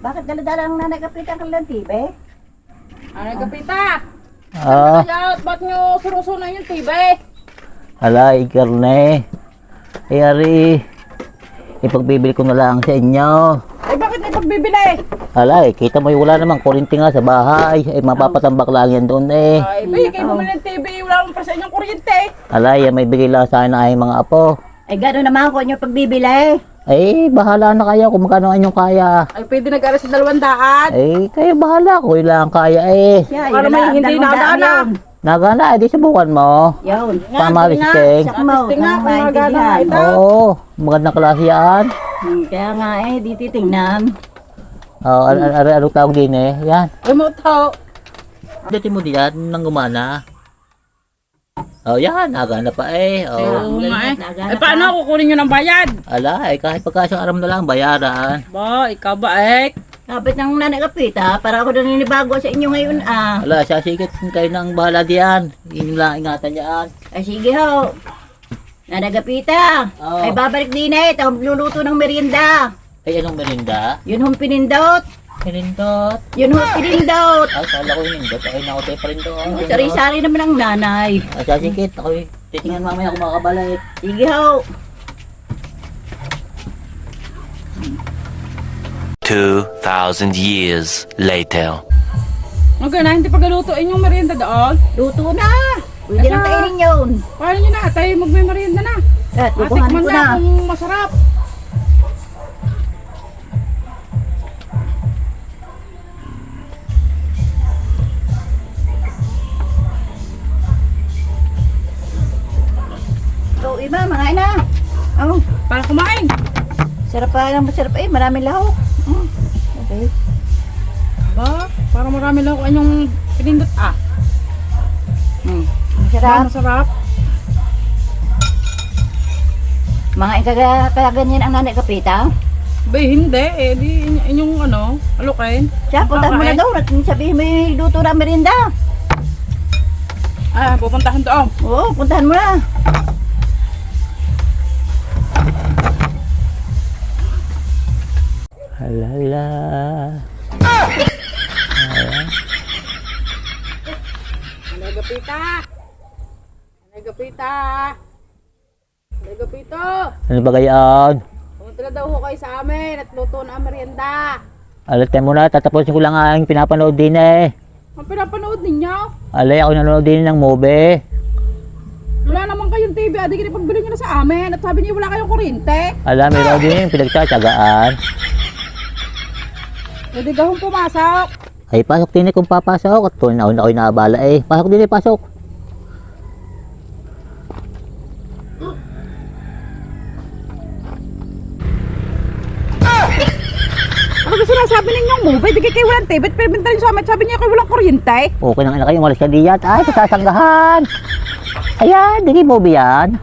Bakit dala-dala ang nanay Kapita ang kanilang tibe? Nanay Kapita! Ah, Ba't nyo surusunan yung tibe? hala, ikarne. Ari, ipagbibili ko na lang sa inyo. Ay bakit may pagbibili? Hala, kita mo wala namang kuryente nga sa bahay. Mapapatambak lang yan doon eh. Ay, kayo bumili ng TV, wala akong presa inyong kuryente. Hala, yan may bigay lang sa akin ng aking mga apo. Ay gano'n naman kung inyo pagbibili. Ay, bahala na kayo kung magkano ang inyong kaya. Ay, pwede nag-aras sa 200. Ay, kayo bahala kung ilang kaya eh. Siya, Para yun may na, hindi dalawang daan nagana. yun. Nagana, edi subukan mo. Yun. Pamalisting. Sakmaw, Testing nga, kung magana maintindihan. ito. Oo, magandang klase yan. Kaya nga di titingnan. Oh, ano tawag din eh. Yan. Remote ho. Dati mo diyan nang gumana. Oh, yan. Nagana pa eh. Oh. Oo nga eh. Nagana Ay, paano kukunin nyo ng bayad? Ala, eh, kahit pagkasang aram na lang, bayaran. Ba, ikaw ba eh? Kapit ng nanay Kapita, para ako naninibago sa inyo ngayon Ala, sasikit kayo nang bahala diyan. Yun lang ingatan niyan. Ay sige ho. Nanay Kapita, Oo. ay babalik din eh. Ito, luluto ng merienda. Ay, anong merinda? Yun hong pinindot. Pinindot. Yun hong pinindot. Ay, kala ko pinindot. Ay, naku, tayo pa rin doon. Sari-sari naman ang nanay. Ay, sasikit. Ako, titingnan mamaya kung makabalik. Sige ho. 2,000 years later. Okay na, hindi pagalutuin yung merienda doon. Luto na. Pwede Asa? nang kainin yun. Paano nyo na? Tayo magme-merienda na. At kukuhanin Matikman ko na na. kung masarap. So, iba, mga ina. Oh, Para kumain. sarap pa lang, masarap eh. Maraming lahok. Okay. Ba, para marami lang kung anyong pinindot ah. Ba, Masarap. masarap. Mga kaya ganyan ang nanay Kapita. Ba, hindi eh. Di inyong ano, alukin. Siya, puntahan mo na Kakain. daw. At sabihin mo yung luto na merienda. Ah, pupuntahan doon. Oo, puntahan mo na. Halala. Nanay Gapita! Nanay Gapita! Nanay Gapito! Ano ba gayon? Pumunta na daw ho kayo sa amin at luto na ang merienda. Alat mo na, tatapusin ko lang ang pinapanood din eh. Ang pinapanood ninyo? Alay, ako nanonood din ng movie. Wala naman kayong TV, adi kinipagbili nyo na sa amin at sabi niyo wala kayong kuryente. Alam, meron din yung pinagtsatsagaan. Pwede gahong pumasok. Ay, pasok din eh kung papasok. At kung nauna ako'y naabala eh. Pasok din eh, pasok. Ano ba sinasabi ninyong movie? Di kayo walang TV at pinibinta nyo sa amin at sabi niyo kayo walang kuryente. Okay nang ina kayo, umalis ka diyan. Ay, sa sasanggahan. Ayan, di kayo movie yan.